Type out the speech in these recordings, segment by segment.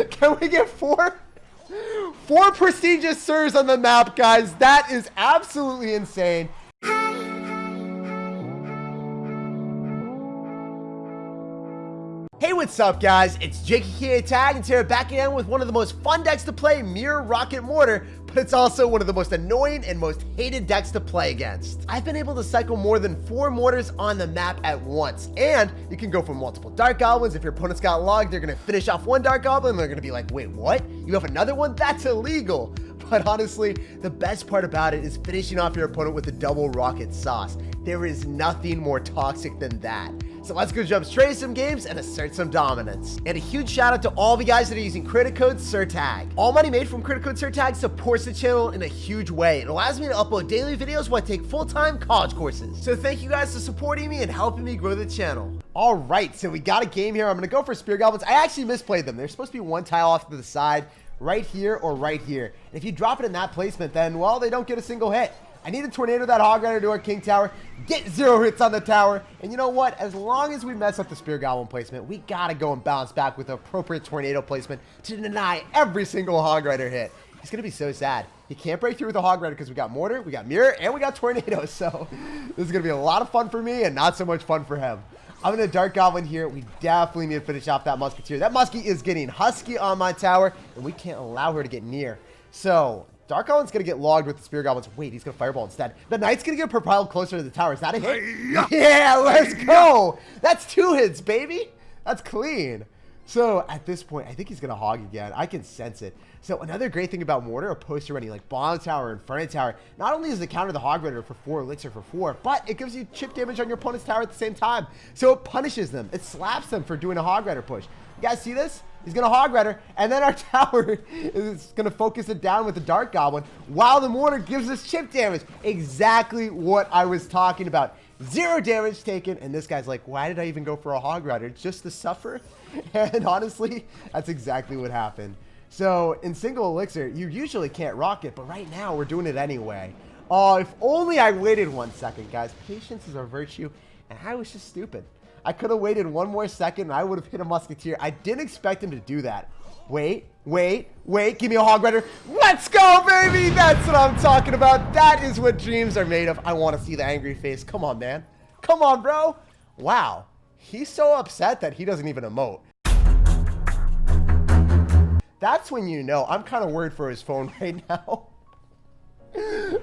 Can we get four? Four prestigious Sirs on the map, guys. That is absolutely insane. Hey, what's up, guys? It's SirTagCR, and here back again with one of the most fun decks to play, Mirror Rocket Mortar, but it's also one of the most annoying and most hated decks to play against. I've been able to cycle more than 4 mortars on the map at once, and you can go for multiple Dark Goblins. If your opponent's got logged, they're going to finish off one Dark Goblin, and they're going to be like, wait, what? You have another one? That's illegal. But honestly, the best part about it is finishing off your opponent with a double rocket sauce. There is nothing more toxic than that. So let's go jump straight to some games and assert some dominance. And a huge shout out to all of you guys that are using credit code SirTag. All money made from credit code SirTag supports the channel in a huge way. It allows me to upload daily videos while I take full-time college courses. So thank you guys for supporting me and helping me grow the channel. All right, so we got a game here. I'm gonna go for Spear Goblins. I actually misplayed them. They're supposed to be one tile off to the side, right here or right here. And if you drop it in that placement, then, well, they don't get a single hit. I need to tornado that Hog Rider to our King Tower, get 0 hits on the tower, and you know what? As long as we mess up the Spear Goblin placement, we gotta go and bounce back with appropriate tornado placement to deny every single Hog Rider hit. He's gonna be so sad. He can't break through with the Hog Rider because we got Mortar, we got Mirror, and we got Tornado, so this is gonna be a lot of fun for me and not so much fun for him. I'm gonna Dark Goblin here. We definitely need to finish off that Musketeer. That Muskie is getting husky on my tower, and we can't allow her to get near. So Dark Goblin's gonna get logged with the Spear Goblins. Wait, he's gonna Fireball instead. The Knight's gonna get propelled closer to the tower. Is that a hit? Yeah, let's go. That's 2 hits, baby. That's clean. So at this point, I think he's gonna hog again. I can sense it. So another great thing about Mortar, opposed to running like Bomb Tower and Inferno Tower, not only does it counter the Hog Rider for 4 elixir for 4, but it gives you chip damage on your opponent's tower at the same time. So it punishes them. It slaps them for doing a Hog Rider push. You guys see this? He's gonna Hog Rider, and then our tower is gonna focus it down with the Dark Goblin, while the Mortar gives us chip damage. Exactly what I was talking about. 0 damage taken, and this guy's like, why did I even go for a Hog Rider? Just to suffer? And honestly, that's exactly what happened. So in single elixir, you usually can't rock it, but right now we're doing it anyway. Oh, if only I waited 1 second, guys. Patience is a virtue, and I was just stupid. I could have waited 1 more second and I would have hit a Musketeer. I didn't expect him to do that. Wait. Give me a Hog Rider. Let's go, baby. That's what I'm talking about. That is what dreams are made of. I want to see the angry face. Come on, man. Come on, bro. Wow. He's so upset that he doesn't even emote. That's when you know. I'm kind of worried for his phone right now.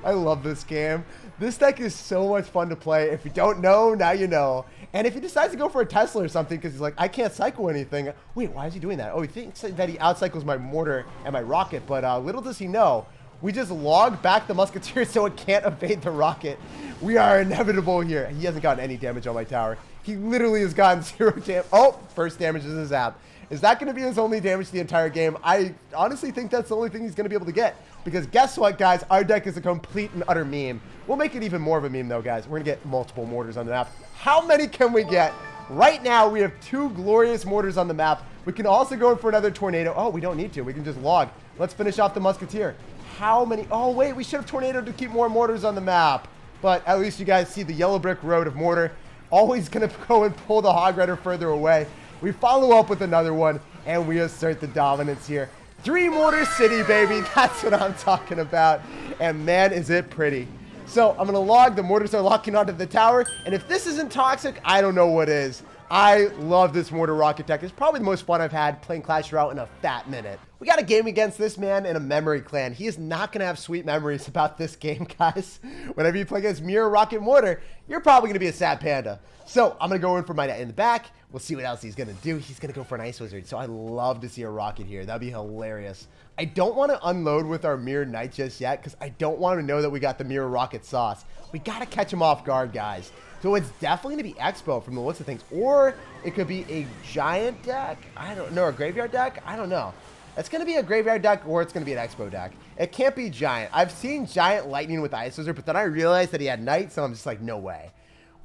I love this game. This deck is so much fun to play. If you don't know, now you know. And if he decides to go for a Tesla or something because he's like, I can't cycle anything. Wait, why is he doing that? Oh, he thinks that he outcycles my Mortar and my Rocket, but little does he know, we just log back the Musketeer so it can't evade the Rocket. We are inevitable here. He hasn't gotten any damage on my tower. He literally has gotten 0 damage. Oh, first damage is a zap. Is that going to be his only damage the entire game? I honestly think that's the only thing he's going to be able to get. Because guess what, guys? Our deck is a complete and utter meme. We'll make it even more of a meme, though, guys. We're going to get multiple mortars on the map. How many can we get? Right now, we have 2 glorious mortars on the map. We can also go in for another tornado. Oh, we don't need to. We can just log. Let's finish off the Musketeer. How many? Oh, wait. We should have tornadoed to keep more mortars on the map. But at least you guys see the yellow brick road of Mortar. Always going to go and pull the Hog Rider further away. We follow up with another one, and we assert the dominance here. 3 Mortar City, baby. That's what I'm talking about. And man, is it pretty. So I'm going to log. The mortars are locking onto the tower. And if this isn't toxic, I don't know what is. I love this Mortar Rocket deck. It's probably the most fun I've had playing Clash Royale in a fat minute. We got a game against this man in a memory clan. He is not going to have sweet memories about this game, guys. Whenever you play against Mirror Rocket Mortar, you're probably going to be a sad panda. So I'm going to go in for my net in the back. We'll see what else he's going to do. He's going to go for an Ice Wizard. So I love to see a Rocket here. That'd be hilarious. I don't want to unload with our Mirror Knight just yet because I don't want to know that we got the Mirror Rocket sauce. We got to catch him off guard, guys. So it's definitely going to be Expo from the looks of things. Or it could be a Giant deck. I don't know. A Graveyard deck? I don't know. It's going to be a Graveyard deck or it's going to be an Expo deck. It can't be Giant. I've seen Giant Lightning with Ice Wizard, but then I realized that he had Knight, so I'm just like, no way.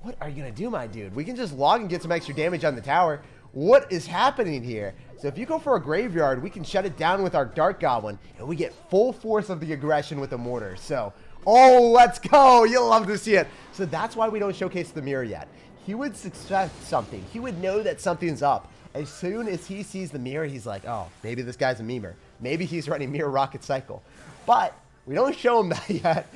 What are you going to do, my dude? We can just log and get some extra damage on the tower. What is happening here? So if you go for a Graveyard, we can shut it down with our Dark Goblin, and we get full force of the aggression with the Mortar. So, oh, let's go. You'll love to see it. So that's why we don't showcase the Mirror yet. He would suspect something. He would know that something's up. As soon as he sees the mirror, he's like, oh, maybe this guy's a memer. Maybe he's running mirror rocket cycle. But we don't show him that yet.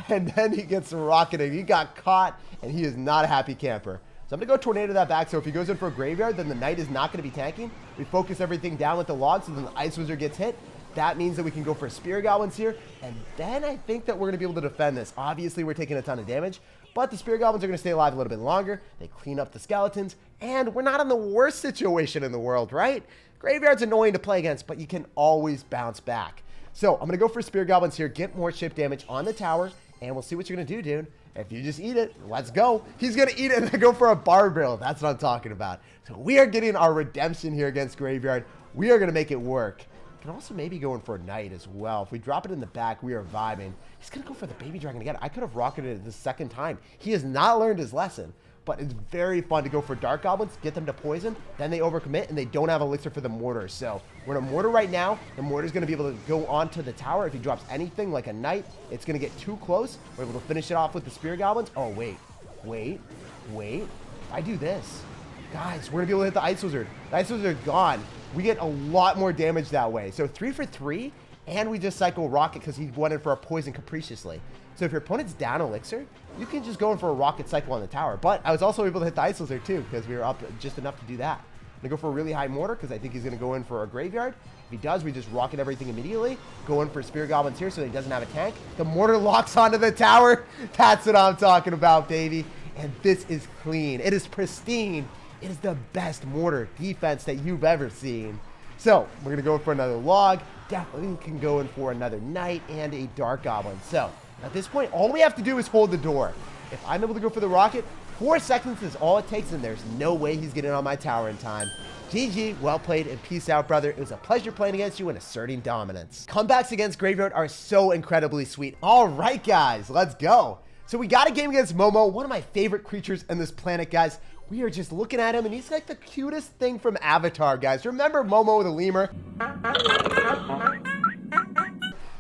And then he gets rocketed. He got caught, and he is not a happy camper. So I'm going to go tornado that back. So if he goes in for a graveyard, then the knight is not going to be tanking. We focus everything down with the logs, so then the ice wizard gets hit. That means that we can go for spear goblins here. And then I think that we're going to be able to defend this. Obviously, we're taking a ton of damage, but the spear goblins are going to stay alive a little bit longer. They clean up the skeletons, and we're not in the worst situation in the world, right? Graveyard's annoying to play against, but you can always bounce back. So I'm going to go for spear goblins here, get more chip damage on the tower, and we'll see what you're going to do, dude. If you just eat it, let's go. He's going to eat it and then go for a barbell. That's what I'm talking about. So we are getting our redemption here against Graveyard. We are going to make it work. Can also maybe go in for a knight as well. If we drop it in the back, we are vibing. He's going to go for the baby dragon again. I could have rocketed it the second time. He has not learned his lesson, but it's very fun to go for dark goblins, get them to poison, then they overcommit, and they don't have elixir for the mortar. So we're in a mortar right now. The mortar is going to be able to go onto the tower. If he drops anything like a knight, it's going to get too close. We're able to finish it off with the spear goblins. Oh, wait. If I do this, guys, we're going to be able to hit the ice wizard. The ice wizard is gone. We get a lot more damage that way. So 3 for 3, and we just cycle rocket because he went in for a poison capriciously. So if your opponent's down elixir, you can just go in for a rocket cycle on the tower. But I was also able to hit the ice wizard too because we were up just enough to do that. I'm going to go for a really high mortar because I think he's going to go in for a graveyard. If he does, we just rocket everything immediately. Go in for spear goblins here so that he doesn't have a tank. The mortar locks onto the tower. That's what I'm talking about, baby. And this is clean. It is pristine. It is the best mortar defense that you've ever seen. So we're going to go in for another log. Definitely can go in for another knight and a dark goblin. So at this point, all we have to do is hold the door. If I'm able to go for the rocket, 4 seconds is all it takes, and there's no way he's getting on my tower in time. GG, well played, and peace out, brother. It was a pleasure playing against you and asserting dominance. Comebacks against Graveyard are so incredibly sweet. All right, guys, let's go. So we got a game against Momo, one of my favorite creatures on this planet, guys. We are just looking at him, and he's like the cutest thing from Avatar, guys. Remember Momo the lemur?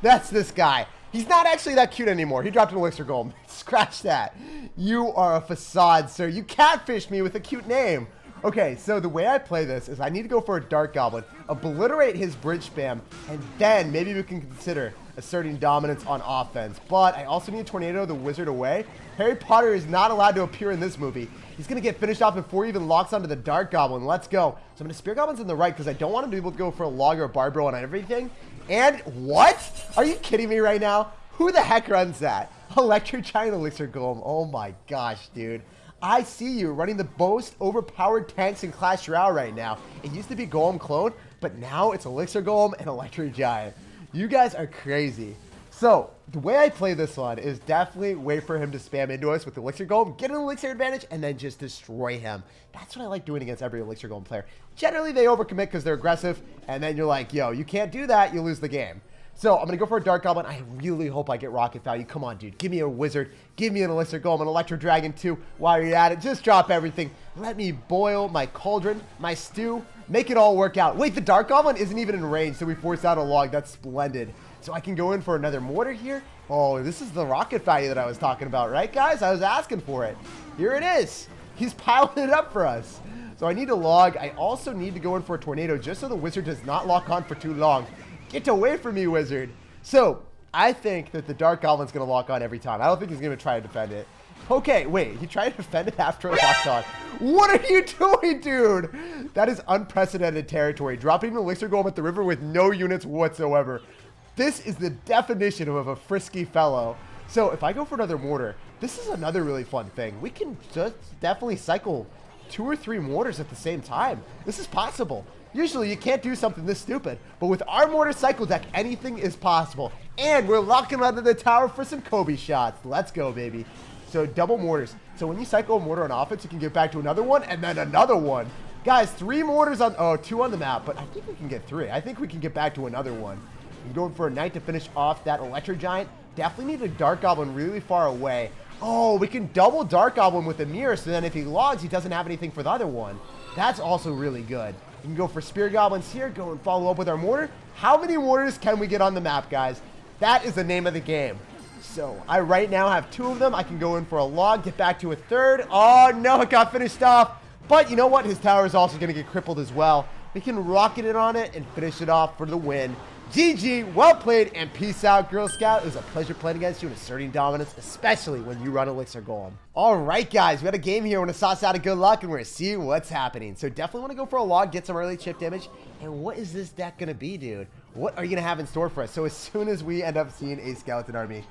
That's this guy. He's not actually that cute anymore. He dropped an elixir golem. Scratch that. You are a facade, sir. You catfished me with a cute name. Okay, so the way I play this is I need to go for a dark goblin, obliterate his bridge spam, and then maybe we can consider asserting dominance on offense. But I also need to tornado the wizard away. Harry Potter is not allowed to appear in this movie. He's going to get finished off before he even locks onto the dark goblin. Let's go. So I'm going to spear goblins on the right because I don't want him to be able to go for a log or a barbell and everything. And what? Are you kidding me right now? Who the heck runs that? Electric Giant Elixir Golem. Oh my gosh, dude. I see you running the most overpowered tanks in Clash Royale right now. It used to be Golem Clone, but now it's Elixir Golem and Electric Giant. You guys are crazy. So the way I play this one is definitely wait for him to spam into us with the Elixir Golem, get an Elixir advantage, and then just destroy him. That's what I like doing against every Elixir Golem player. Generally, they overcommit because they're aggressive, and then you're like, yo, you can't do that, you lose the game. So I'm going to go for a Dark Goblin. I really hope I get rocket value. Come on, dude. Give me a Wizard. Give me an Elixir Golem, an Electro Dragon too. While you're at it, just drop everything. Let me boil my cauldron, my stew. Make it all work out. Wait, the Dark Goblin isn't even in range, so we force out a log. That's splendid. So I can go in for another mortar here. Oh, this is the rocket value that I was talking about, right, guys? I was asking for it. Here it is. He's piling it up for us. So I need a log. I also need to go in for a tornado just so the Wizard does not lock on for too long. Get away from me, Wizard. So I think that the Dark Goblin's going to lock on every time. I don't think he's going to try to defend it. Okay, wait. He tried to defend it after it locked on. What are you doing, dude? That is unprecedented territory. Dropping an Elixir Golem at the river with no units whatsoever. This is the definition of a frisky fellow. So if I go for another mortar, this is another really fun thing. We can just definitely cycle 2 or 3 mortars at the same time. This is possible. Usually you can't do something this stupid, but with our mortar cycle deck, anything is possible. And we're locking onto the tower for some Kobe shots. Let's go, baby. So double mortars. So when you cycle a mortar on offense, you can get back to another one and then another one. Guys, 3 mortars on, oh, 2 on the map, but I think we can get 3. I think we can get back to another one. I'm going for a knight to finish off that Electro Giant. Definitely need a Dark Goblin really far away. Oh, we can double Dark Goblin with a mirror, so then if he logs, he doesn't have anything for the other one. That's also really good. You can go for Spear Goblins here, go and follow up with our mortar. How many mortars can we get on the map, guys? That is the name of the game. So I right now have 2 of them. I can go in for a log, get back to a third. Oh no, it got finished off But you know what? His tower is also going to get crippled as well. We can rocket it on it and finish it off for the win. GG, well played, and peace out, Girl Scout. It was a pleasure playing against you and asserting dominance, especially when you run Elixir Golem. All right, guys, we had a game here. We're going to sauce out a good luck, and we're going to see what's happening. So definitely want to go for a log, get some early chip damage. And what is this deck going to be, dude? What are you going to have in store for us? So as soon as we end up seeing a skeleton army,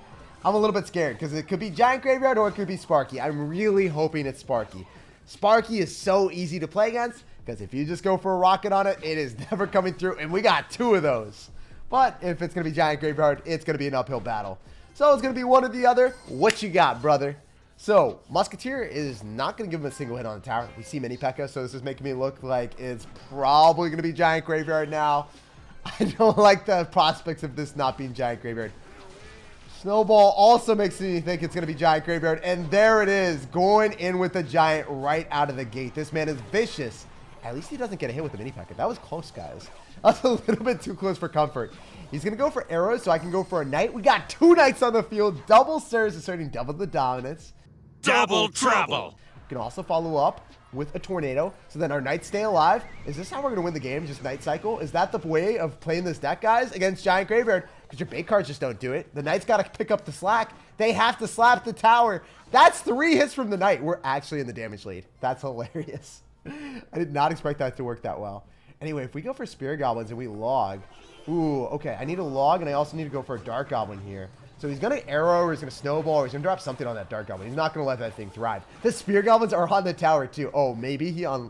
I'm a little bit scared because it could be Giant Graveyard or it could be Sparky. I'm really hoping it's Sparky. Sparky is so easy to play against because if you just go for a rocket on it, it is never coming through, and we got 2 of those. But if it's going to be Giant Graveyard, it's going to be an uphill battle. So it's going to be one or the other. What you got, brother? So Musketeer is not going to give him a single hit on the tower. We see Mini P.E.K.K.A, so this is making me look like it's probably going to be Giant Graveyard now. I don't like the prospects of this not being Giant Graveyard. Snowball also makes me think it's going to be Giant Graveyard. And there it is, going in with the Giant right out of the gate. This man is vicious. At least he doesn't get a hit with the Mini P.E.K.K.A. That was close, guys. That's a little bit too close for comfort. He's going to go for arrows, so I can go for a knight. We got 2 knights on the field. Double Sirs asserting double the dominance. Double trouble. We can also follow up with a tornado, so then our knights stay alive. Is this how we're going to win the game, just knight cycle? Is that the way of playing this deck, guys, against Giant Graveyard? Because your bait cards just don't do it. The knights got to pick up the slack. They have to slap the tower. That's 3 hits from the knight. We're actually in the damage lead. That's hilarious. I did not expect that to work that well. Anyway, if we go for Spirit Goblins and we log. Ooh, okay. I need a log, and I also need to go for a Dark Goblin here. So he's going to arrow, or he's going to snowball, or he's going to drop something on that Dark Goblin. He's not going to let that thing thrive. The Spirit Goblins are on the tower, too. Oh, maybe he on...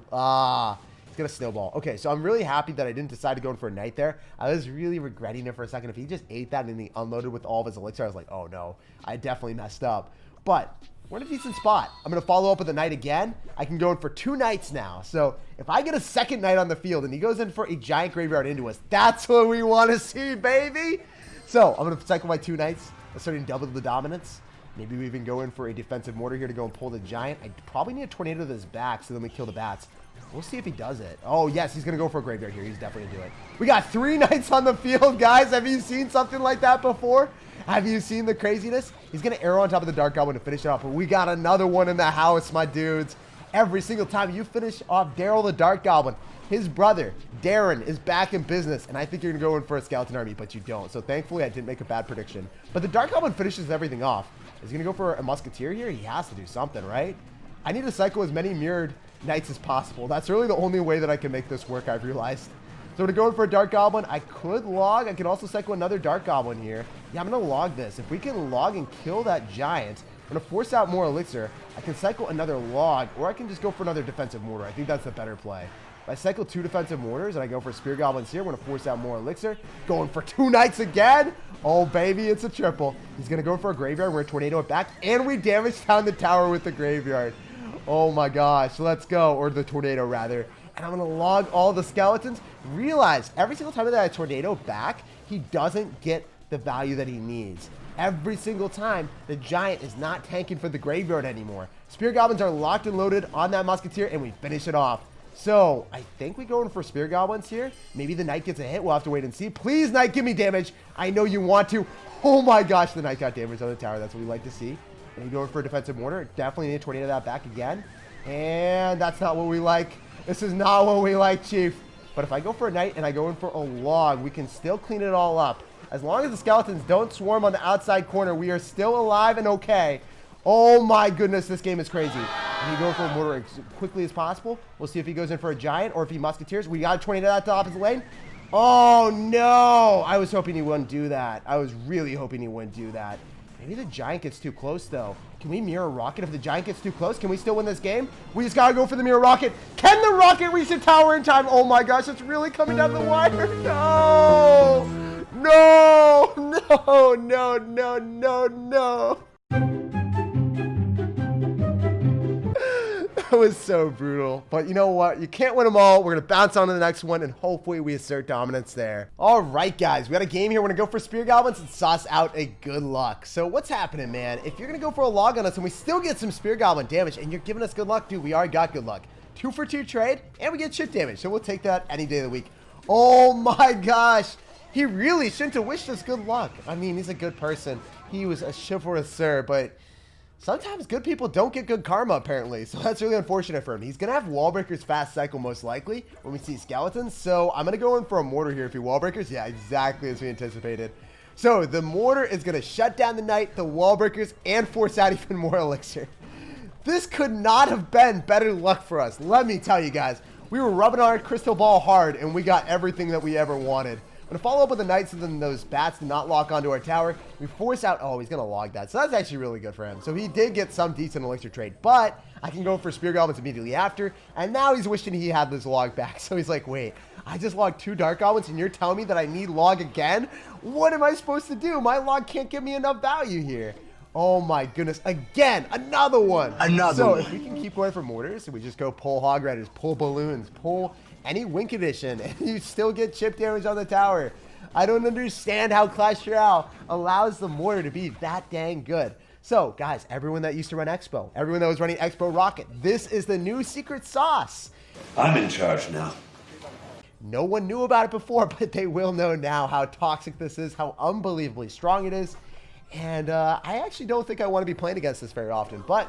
he's going to snowball. Okay, so I'm really happy that I didn't decide to go in for a knight there. I was really regretting it for a second. If he just ate that and he unloaded with all of his elixir, I was like, oh, no. I definitely messed up. But... we're in a decent spot. I'm going to follow up with a knight again. I can go in for 2 knights now. So if I get a second knight on the field and he goes in for a Giant Graveyard into us, that's what we want to see, baby. So I'm going to cycle my 2 knights, asserting double the dominance. Maybe we even go in for a defensive mortar here to go and pull the Giant. I probably need a tornado to his back so then we kill the bats. We'll see if he does it. Oh, yes, he's going to go for a graveyard here. He's definitely going to do it. We got 3 knights on the field, guys. Have you seen something like that before? Have you seen the craziness? He's going to arrow on top of the Dark Goblin to finish it off. But we got another one in the house, my dudes. Every single time you finish off Daryl the Dark Goblin, his brother, Darren, is back in business. And I think you're going to go in for a skeleton army, but you don't. So thankfully, I didn't make a bad prediction. But the Dark Goblin finishes everything off. Is he going to go for a Musketeer here? He has to do something, right? I need to cycle as many mirrored knights as possible. That's really the only way that I can make this work, I've realized. So we're going for a Dark Goblin. I could log. I can also cycle another Dark Goblin here. Yeah, I'm going to log this. If we can log and kill that Giant, I'm going to force out more Elixir. I can cycle another log, or I can just go for another defensive mortar. I think that's the better play. If I cycle 2 defensive mortars and I go for Spear Goblins here, we're going to force out more Elixir. Going for 2 knights again. Oh, baby, it's a triple. He's going to go for a graveyard. We're going to tornado it back, and we damage down the tower with the graveyard. Oh, my gosh. Let's go. Or the tornado, rather. And I'm going to log all the skeletons. Realize every single time that I tornado back, he doesn't get the value that he needs. Every single time, the Giant is not tanking for the graveyard anymore. Spear Goblins are locked and loaded on that Musketeer, and we finish it off. So, I think we go in for Spear Goblins here. Maybe the Knight gets a hit. We'll have to wait and see. Please, Knight, give me damage. I know you want to. Oh my gosh, the Knight got damage on the tower. That's what we like to see. And you go in for a defensive mortar. Definitely need to tornado that back again. And that's not what we like. This is not what we like, Chief. But if I go for a Knight and I go in for a log, we can still clean it all up. As long as the skeletons don't swarm on the outside corner, we are still alive and okay. Oh my goodness, this game is crazy. And you go for a mortar as quickly as possible. We'll see if he goes in for a Giant or if he Musketeers. We got a tornado that to opposite lane. Oh no! I was hoping he wouldn't do that. I was really hoping he wouldn't do that. Maybe the Giant gets too close, though. Can we mirror rocket if the Giant gets too close? Can we still win this game? We just gotta go for the mirror rocket. Can the rocket reach the tower in time? Oh my gosh, it's really coming down the wire. No! No! No! No! No! No! No! That was so brutal. But you know what? You can't win them all. We're going to bounce on to the next one, and hopefully we assert dominance there. All right, guys. We got a game here. We're going to go for Spear Goblins and sauce out a good luck. So what's happening, man? If you're going to go for a log on us and we still get some Spear Goblin damage, and you're giving us good luck, dude, we already got good luck. 2 for 2 trade, and we get chip damage. So we'll take that any day of the week. Oh, my gosh. He really shouldn't have wished us good luck. I mean, he's a good person. He was a chivalrous sir, but... Sometimes good people don't get good karma, apparently, so that's really unfortunate for him. He's going to have wall breakers fast cycle, most likely, when we see skeletons, so I'm going to go in for a mortar here if he wall breakers. Yeah, exactly as we anticipated. So the mortar is going to shut down the knight, the wall breakers, and force out even more elixir. This could not have been better luck for us, let me tell you guys. We were rubbing our crystal ball hard, and we got everything that we ever wanted. I'm going to follow up with the knight so then those bats do not lock onto our tower. We force out... Oh, he's going to log that. So that's actually really good for him. So he did get some decent elixir trade. But I can go for spear goblins immediately after. And now he's wishing he had this log back. So he's like, wait, I just logged 2 dark goblins and you're telling me that I need log again? What am I supposed to do? My log can't give me enough value here. Oh my goodness. Again, another one. So if we can keep going for mortars, we just go pull hog riders, pull balloons, pull... any wink edition, and you still get chip damage on the tower. I don't understand how Clash Royale allows the mortar to be that dang good. So, guys, everyone that used to run Expo, everyone that was running Expo Rocket, this is the new secret sauce. I'm in charge now. No one knew about it before, but they will know now how toxic this is, how unbelievably strong it is. And I actually don't think I want to be playing against this very often, but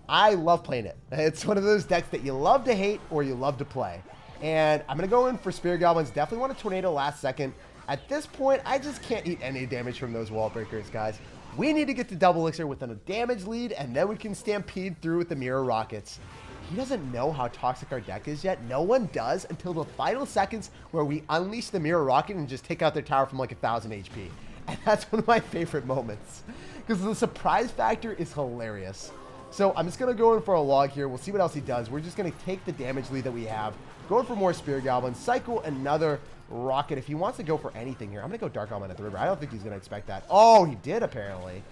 I love playing it. It's one of those decks that you love to hate or you love to play. And I'm going to go in for Spear Goblins. Definitely want a Tornado last second. At this point, I just can't eat any damage from those wall breakers, guys. We need to get to double elixir with a damage lead, and then we can stampede through with the Mirror Rockets. He doesn't know how toxic our deck is yet. No one does until the final seconds where we unleash the Mirror Rocket and just take out their tower from like 1,000 HP. And that's one of my favorite moments because the surprise factor is hilarious. So I'm just going to go in for a log here. We'll see what else he does. We're just going to take the damage lead that we have. Going for more Spear Goblins. Cycle another Rocket. If he wants to go for anything here, I'm going to go Dark Goblin at the river. I don't think he's going to expect that. Oh, he did apparently.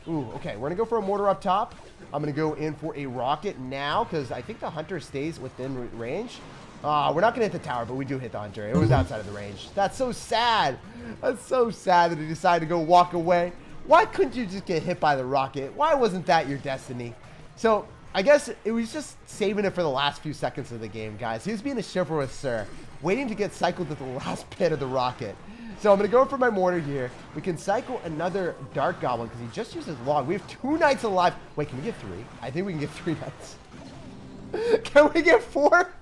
Ooh, okay. We're going to go for a mortar up top. I'm going to go in for a Rocket now because I think the Hunter stays within range. We're not going to hit the tower, but we do hit the Hunter. It was outside of the range. That's so sad. That's so sad that he decided to go walk away. Why couldn't you just get hit by the Rocket? Why wasn't that your destiny? So I guess it was just saving it for the last few seconds of the game, guys. He was being a chivalrous sir, waiting to get cycled to the last bit of the Rocket. So I'm going to go for my mortar here. We can cycle another Dark Goblin because he just used his log. We have 2 knights alive. Wait, can we get 3? I think we can get 3 knights. Can we get 4?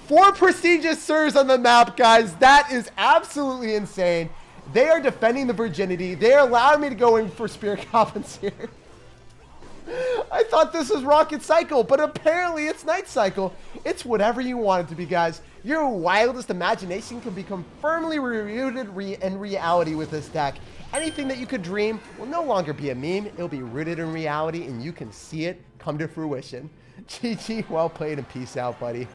4 prestigious sirs on the map, guys. That is absolutely insane. They are defending the virginity. They are allowing me to go in for Spear Goblins here. I thought this was Rocket Cycle, but apparently it's Night Cycle. It's whatever you want it to be, guys. Your wildest imagination can become firmly rooted in reality with this deck. Anything that you could dream will no longer be a meme. It'll be rooted in reality, and you can see it come to fruition. GG, well played, and peace out, buddy.